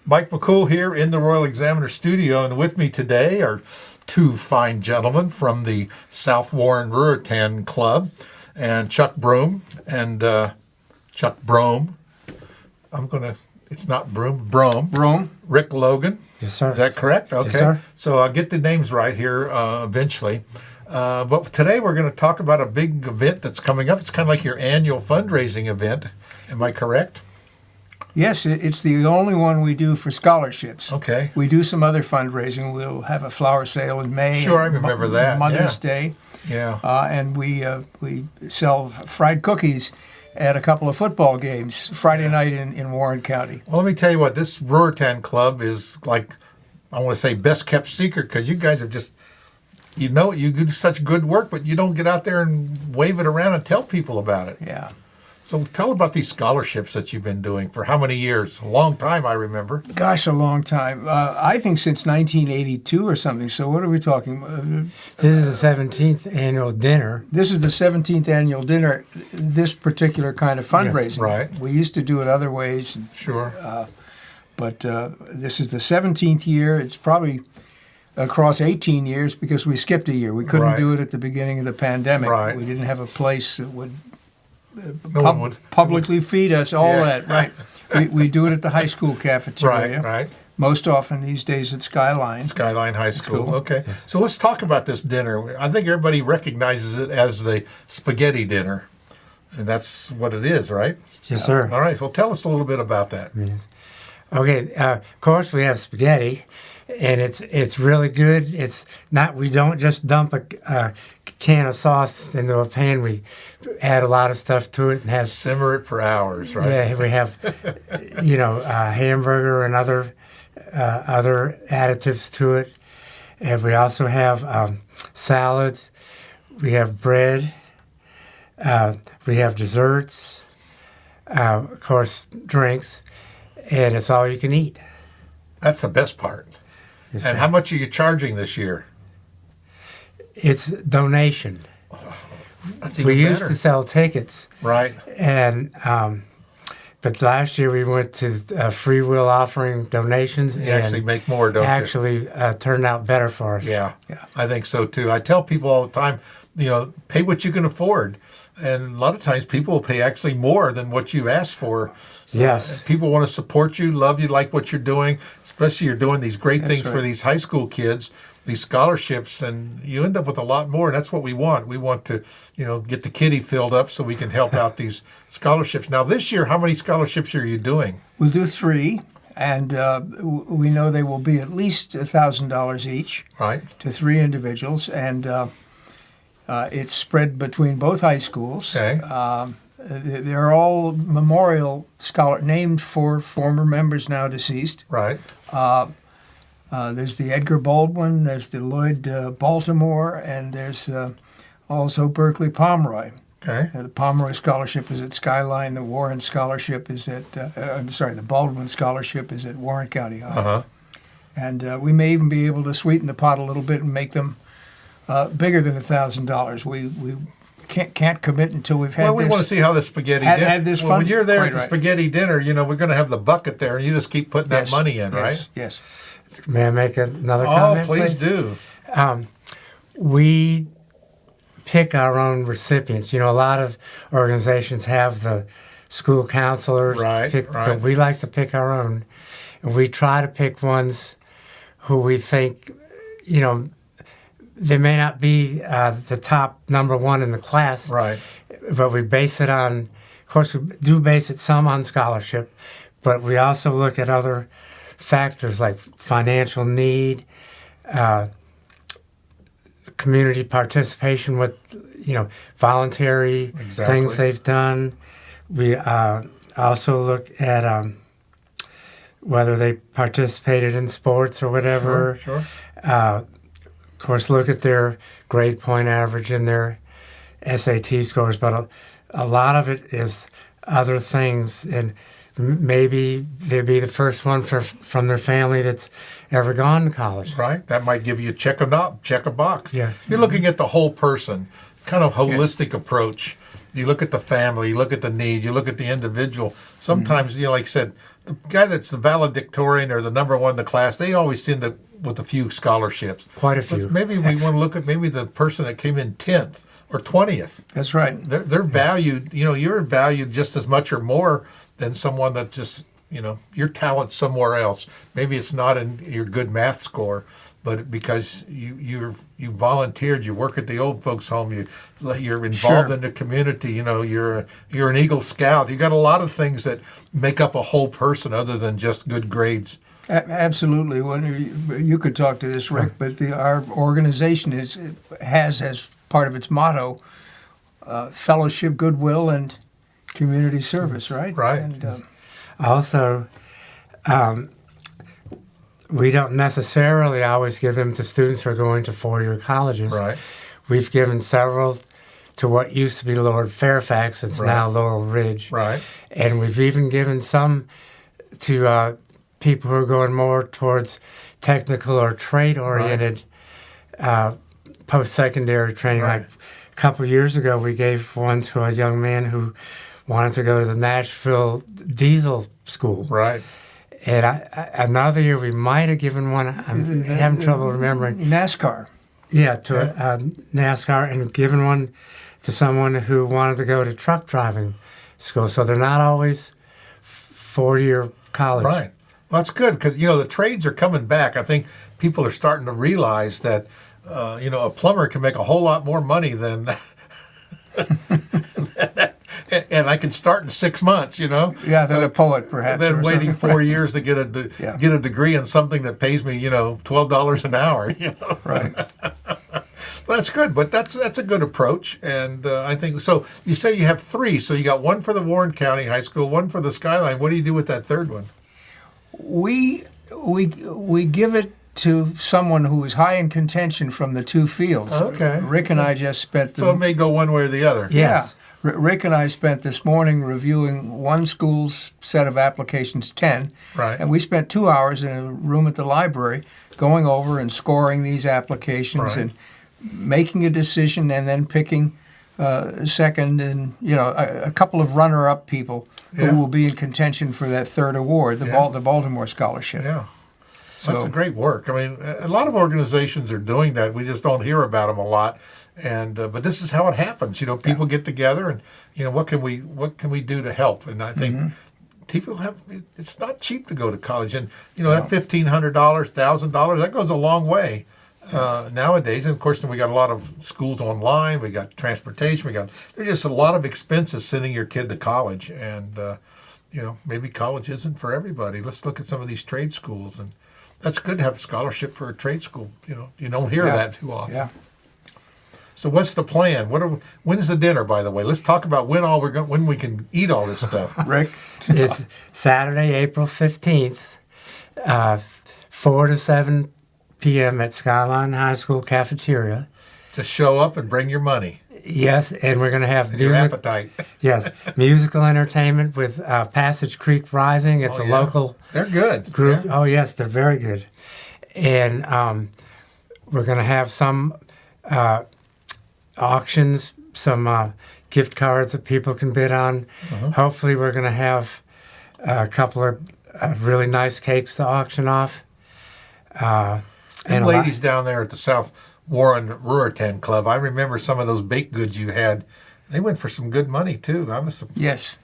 Mike McCool here in the Royal Examiner studio, and with me today are two fine gentlemen from the South Warren Ruritan Club, and Chuck Brome and Chuck Brome. It's not Brome. Brome. Rick Logan. Yes, sir. Is that correct? Okay. Yes, sir. So I'll get the names right here eventually. But today we're going to talk about a big event that's coming up. It's kind of like your annual fundraising event. Am I correct? Yes, it's the only one we do for scholarships. Okay. We do some other fundraising. We'll have a flower sale in May. Sure, I remember that. Mother's Day. Yeah. And we sell fried cookies at a couple of football games Friday night in Warren County. Well, let me tell you what, this Ruritan Club is like, I want to say best kept secret, because you guys have just, you do such good work, but you don't get out there and wave it around and tell people about it. Yeah. So tell about these scholarships that you've been doing for how many years? A long time, I remember. Gosh, a long time. I think since 1982 or something. So what are we talking? This is the 17th annual dinner. This is the 17th annual dinner, this particular kind of fundraising. Yes, right. We used to do it other ways. Sure. But this is the 17th year. It's probably across 18 years because we skipped a year. We couldn't do it at the beginning of the pandemic. Right. We didn't have a place that would would publicly feed us, that, right. We do it at the high school cafeteria. Right. Most often these days at Skyline. Skyline High School. Okay. Yes. So let's talk about this dinner. I think everybody recognizes it as the spaghetti dinner. And that's what it is, right? Yes, sir. All right. Well, tell us a little bit about that. Yes. Okay. Of course, we have spaghetti, and it's really good. It's not. We don't just dump a can of sauce into a pan. We add a lot of stuff to it and have Simmer it for hours, right? Yeah, we have hamburger and other additives to it, and we also have salads. We have bread. We have desserts. Of course, drinks, and it's all you can eat. That's the best part. Yes, And sir. how much are you charging this year? It's donation. That's even We better. used to sell tickets, Right. and but last year we went to free will offering donations, You and actually make more, don't actually turned out better for us. you? Yeah. I think so too. I tell people all the time, pay what you can afford. And a lot of times people will pay actually more than what you ask for. Yes. People want to support you, love you, like what you're doing, especially you're doing these great things for right. these high school kids, these scholarships, and you end up with a lot more, and that's what we want. We want to, get the kitty filled up so we can help out these scholarships. Now, this year, how many scholarships are you doing? We'll do 3, and we know they will be at least $1,000 each Right. to 3 individuals, and it's spread between both high schools. Okay. They're all memorial named for former members now deceased. Right. There's the Edgar Baldwin, there's the Lloyd Baltimore, and there's also Berkeley Pomeroy. Okay. The Pomeroy Scholarship is at Skyline. The Warren Scholarship is at, the Baldwin Scholarship is at Warren County High. Uh-huh. And we may even be able to sweeten the pot a little bit and make them bigger than $1,000. We can't commit until we've had Well, we this. want to see how the spaghetti Had- dinner. had this Well, fun- when you're there Right, at the right. spaghetti dinner, we're going to have the bucket there, and you just keep putting that Yes, money in, yes, right? Yes. May I make another Oh, comment? please do. We pick our own recipients. A lot of organizations have the school counselors, Right, right. but we like to pick our own. And we try to pick ones who we think, they may not be the top number one in the class, Right. but we base it on, of course, we do base it some on scholarship, but we also look at other factors like financial need, community participation with, voluntary Exactly. things they've done. We also look at whether they participated in sports or whatever. Sure. Of course, look at their grade point average and their SAT scores, but a lot of it is other things, and maybe they'd be the first one from their family that's ever gone to college. Right. That might give you check a box. Yeah. You're looking at the whole person, kind of holistic approach. You look at the family, you look at the need, you look at the individual. Sometimes, like I said, the guy that's the valedictorian or the number one in the class, they always end up with a few scholarships. Quite a few. But maybe we want to look at maybe the person that came in 10th or 20th. That's right. They're valued, you're valued just as much or more than someone that just, your talent somewhere else. Maybe it's not in your good math score, but because you volunteered, you work at the old folks' home, you're involved in the community. You're an Eagle Scout. You got a lot of things that make up a whole person other than just good grades. Absolutely. Well, you could talk to this, Rick, but our organization has as part of its motto fellowship, goodwill, and community service. Right. Right. And, also, we don't necessarily always give them to students who are going to four-year colleges. Right. We've given several to what used to be Lord Fairfax. It's now Laurel Ridge. Right. And we've even given some to people who are going more towards technical or trade-oriented post-secondary training. Right. Like a couple of years ago, we gave one to a young man who wanted to go to the Nashville Diesel School. Right. And another year, we might have given one. I'm having trouble remembering. NASCAR. Yeah, to NASCAR, and given one to someone who wanted to go to truck driving school. So they're not always four-year college. Right. Well, that's good because, the trades are coming back. I think people are starting to realize that, a plumber can make a whole lot more money than and I can start in 6 months, Yeah, than a poet, perhaps. Than or waiting something. 4 years to get a degree in something that pays me, $12 an hour. Right. Well, that's good, but that's a good approach, and I think so. You say you have three, so you got one for the Warren County High School, one for the Skyline. What do you do with that third one? We give it to someone who is high in contention from the two fields. Okay. Rick and I just spent. So it may go one way or the other. Yes. Yeah. Rick and I spent this morning reviewing one school's set of applications, 10. Right. And we spent 2 hours in a room at the library going over and scoring these applications Right. and making a decision and then picking second and, a couple of runner-up people Yeah. who will be in contention for that third award, the Yeah. the Baltimore Scholarship. Yeah. So, That's a great work. I mean, a lot of organizations are doing that. We just don't hear about them a lot. And but this is how it happens. People get together, and what can we do to help? And I think people have. It's not cheap to go to college, and that $1,500, $1,000 that goes a long way nowadays. And of course, then we got a lot of schools online. We got transportation. There's just a lot of expenses sending your kid to college, and maybe college isn't for everybody. Let's look at some of these trade schools, and that's good to have a scholarship for a trade school. You don't hear that too often. Yeah. So what's the plan? When's the dinner, by the way? Let's talk about when we can eat all this stuff. Rick? It's Saturday, April 15th, 4 to 7 p.m. at Skyline High School cafeteria. Just show up and bring your money Yes, and we're going to have and your appetite. Yes, musical entertainment with Passage Creek Rising. It's a local They're good. group. Yeah. Oh, yes, they're very good. And we're going to have some auctions, some gift cards that people can bid on. Hopefully, we're going to have a couple of really nice cakes to auction off. And And ladies down there at the South Warren Ruritan Club, I remember some of those baked goods you had. They went for some good money, too. I was Yes.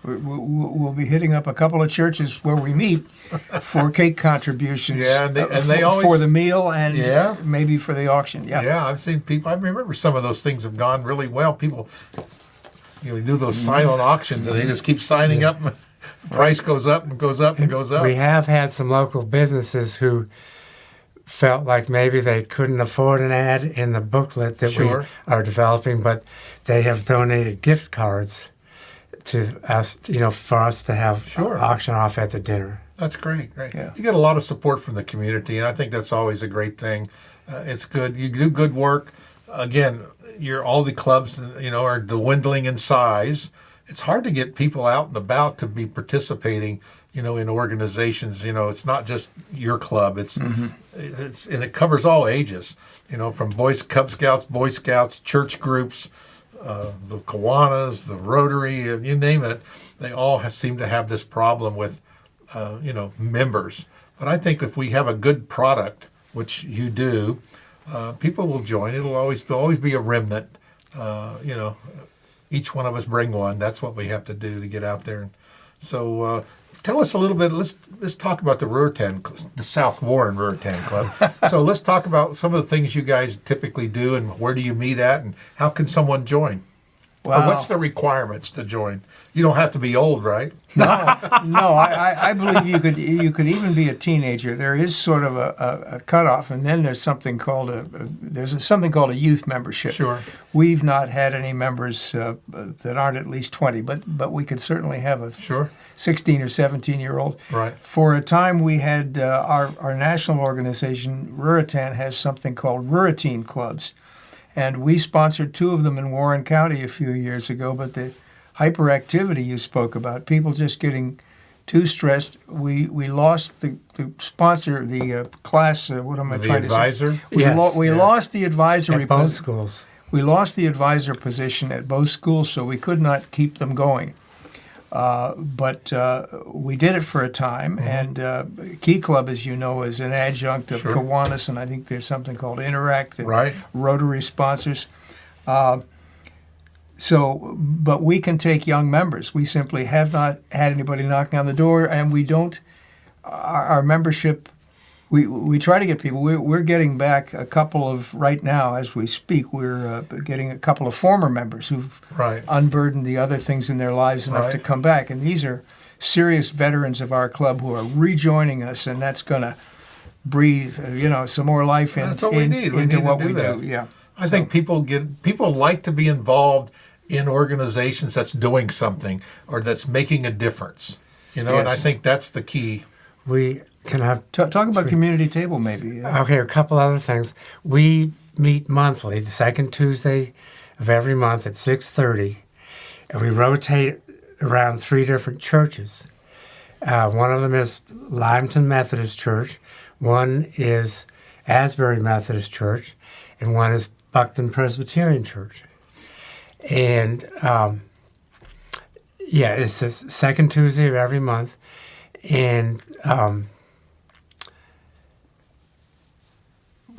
We'll be hitting up a couple of churches where we meet for cake contributions. Yeah, and they for, always- for the meal and Yeah. maybe for the auction. Yeah. Yeah, I've seen people. I remember some of those things have gone really well. People, we do those silent auctions, and they just keep signing up. And the price goes up and goes up and goes up. we have had some local businesses who felt like maybe they couldn't afford an ad in the booklet that Sure. we are developing, but they have donated gift cards to us, for us to have Sure. auction off at the dinner. That's great. Right. Yeah. You get a lot of support from the community, and I think that's always a great thing. It's good. You do good work. Again, all the clubs, are dwindling in size. It's hard to get people out and about to be participating, in organizations. It's not just your club. It's and it covers all ages. From Cub Scouts, Boy Scouts, church groups, the Kiwanis, the Rotary, you name it, they all seem to have this problem with, members. But I think if we have a good product, which you do, people will join. There'll always be a remnant. Each one of us bring one. That's what we have to do to get out there. So tell us a little bit. Let's talk about the Ruritan, the South Warren Ruritan Club. So let's talk about some of the things you guys typically do, and where do you meet at, and how can someone join? Well, Or what's the requirements to join? You don't have to be old, right? No, I believe you could even be a teenager. There is sort of a cutoff, and then there's something called a youth membership. Sure. We've not had any members that aren't at least 20, but we could certainly have a Sure. 16 or 17-year-old. Right. For a time, we had our national organization, Ruritan, has something called Ruritan clubs. And we sponsored 2 of them in Warren County a few years ago, but the hyperactivity you spoke about, people just getting too stressed, we lost the sponsor, the class, what am I The trying advisor? to say? We, Yes. we lost the advisory At both position. schools. We lost the advisor position at both schools, so we could not keep them going. But we did it for a time, and Key Club, as you know, is an adjunct of Sure. Kiwanis, and I think there's something called Interact that Right. Rotary sponsors. But we can take young members. We simply have not had anybody knocking on the door, and we don't. Our membership. We try to get people. We're getting back a couple of, right now as we speak, we're getting a couple of former members who've Right. unburdened the other things in their lives enough to Right. come back. And these are serious veterans of our club who are rejoining us, and that's going to breathe, some more life That's what we need. We into need to what do we that. do. Yeah. I think people like to be involved in organizations that's doing something or that's making a difference. And I Yes. think that's the key. We can have Talk about community table, maybe. Okay, a couple other things. We meet monthly, the second Tuesday of every month at 6:30, and we rotate around 3 different churches. One of them is Limetown Methodist Church, one is Asbury Methodist Church, and one is Buckton Presbyterian Church. And it's the second Tuesday of every month, and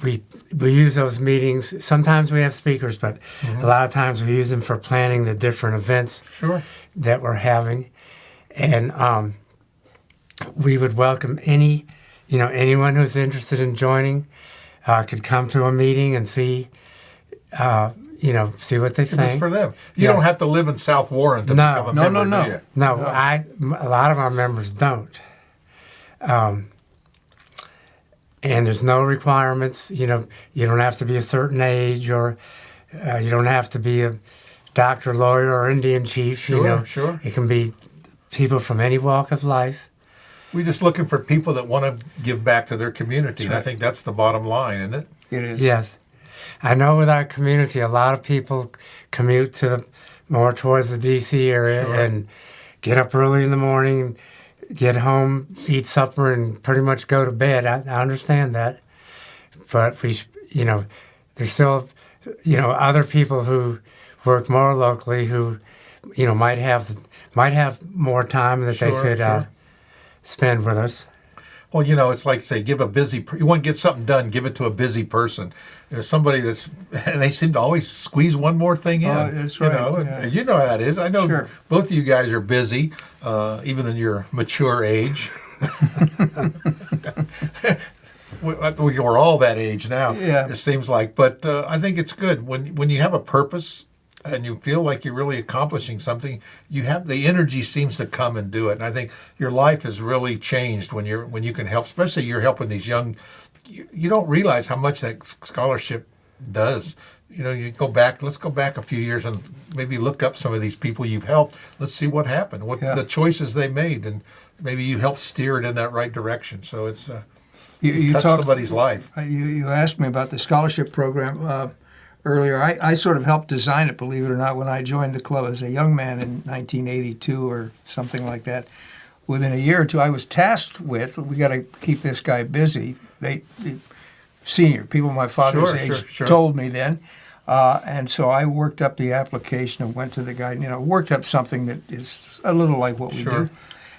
we use those meetings. Sometimes we have speakers, but a lot of times we use them for planning the different events Sure. that we're having. And we would welcome anyone who's interested in joining could come to a meeting and see what they It's think. for them. You Yes. don't have to live in South Warren to No. become a No, member, no, do you? No, a lot of our members don't. And there's no requirements. You don't have to be a certain age, or you don't have to be a doctor, lawyer, or Indian chief. Sure, sure. It can be people from any walk of life. We're just looking for people that want to give back to their community, and I think that's the bottom line, isn't it? It is. Yes. I know with our community, a lot of people commute more towards the D.C. area Sure. and get up early in the morning, get home, eat supper, and pretty much go to bed. I understand that. But there's still, other people who work more locally who, might have more time that they Sure, could sure. spend with us. Well, it's like, say, you want to get something done, give it to a busy person. There's somebody and they seem to always squeeze one more thing in. Oh, that's right, yeah. And you know how that is. I know Sure. both of you guys are busy, even in your mature age. We're all that age now, Yeah. it seems like. But I think it's good when you have a purpose and you feel like you're really accomplishing something. You have the energy seems to come and do it. And I think your life has really changed when you can help. Especially you're helping these young. You don't realize how much that scholarship does. You go back. Let's go back a few years and maybe look up some of these people you've helped. Let's see what happened, what Yeah. the choices they made, and maybe you helped steer it in that right direction. So it's You touch talked- somebody's life. You asked me about the scholarship program earlier. I sort of helped design it, believe it or not, when I joined the club as a young man in 1982 or something like that. Within a year or two, I was tasked with, we got to keep this guy busy. The senior people my father's Sure, age sure, sure. told me then. And so I worked up the application and went to the guy, worked up something that is a little like what we Sure. do.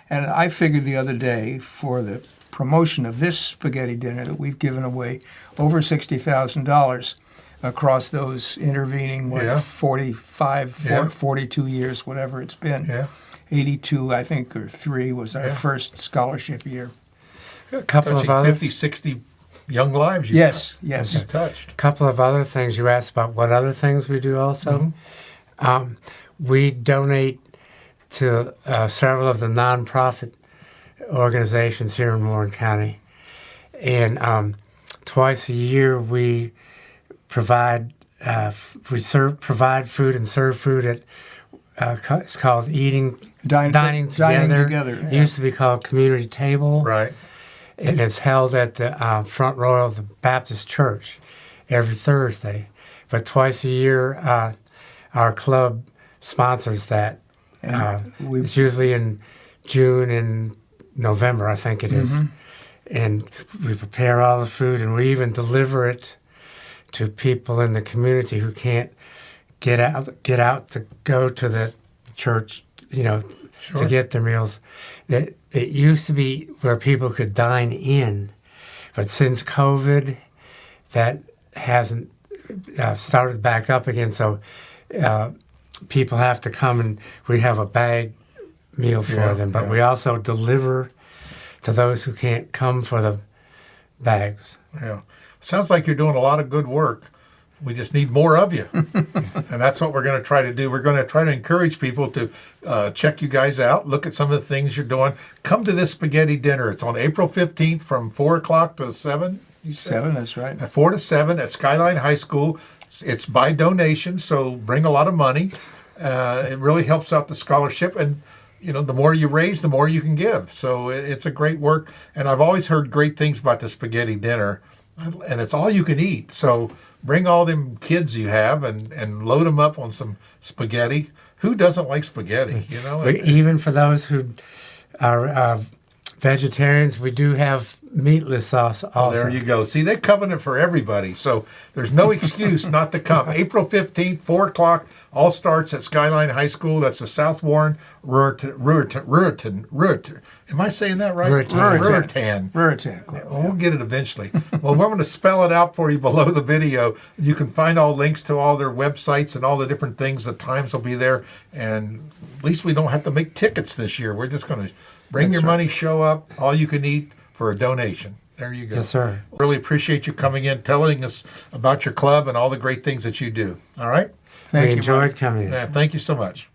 And I figured the other day for the promotion of this spaghetti dinner that we've given away over $60,000 across those intervening, Yeah. 45, Yeah. 42 years, whatever it's been. Yeah. 82, I think, or 3 was our Yeah. first scholarship year. A couple of Touching other 50, 60 young lives you Yes, yes. touched. couple of other things you asked about. What other things we do also? We donate to several of the nonprofit organizations here in Warren County, and twice a year we provide provide food and serve food at it's called Dining Together. It yeah. used to be called Community Table, Right. and it's held at the front row of the Baptist Church every Thursday. But twice a year, our club sponsors that. we- It's usually in June and November, I think it is. And we prepare all the food, and we even deliver it to people in the community who can't get out to go to the church, Sure. to get their meals. It used to be where people could dine in, but since COVID, that hasn't started back up again. So people have to come, and we have a bag meal for Yeah, them, but yeah. we also deliver to those who can't come for the bags. Yeah. Sounds like you're doing a lot of good work. We just need more of you. And that's what we're going to try to do. We're going to try to encourage people to check you guys out, look at some of the things you're doing. Come to this spaghetti dinner. It's on April 15th from 4 o'clock to 7. You said? 7, that's right. At 4 to 7 at Skyline High School. It's by donation, so bring a lot of money. It really helps out the scholarship. And the more you raise, the more you can give. So it's a great work. And I've always heard great things about the spaghetti dinner. And it's all you can eat. So bring all them kids you have and load them up on some spaghetti. Who doesn't like spaghetti? Even for those who are vegetarians, we do have meatless sauce also. There you go. See, they covenant for everybody. So there's no excuse not to come. April 15th, 4 o'clock, all starts at Skyline High School. That's the South Warren Ruritan. Am I saying that right? Ruritan. Ruritan Club. Well, we'll get it eventually. Well, we're going to spell it out for you below the video. You can find all links to all their websites and all the different things. The times will be there. And at least we don't have to make tickets this year. We're just going to bring your money, show up, all you can eat for a donation. There you go. Yes, sir. Really appreciate you coming in, telling us about your club and all the great things that you do. All right? We Thank you, enjoyed Mike. coming in. Yeah, thank you so much.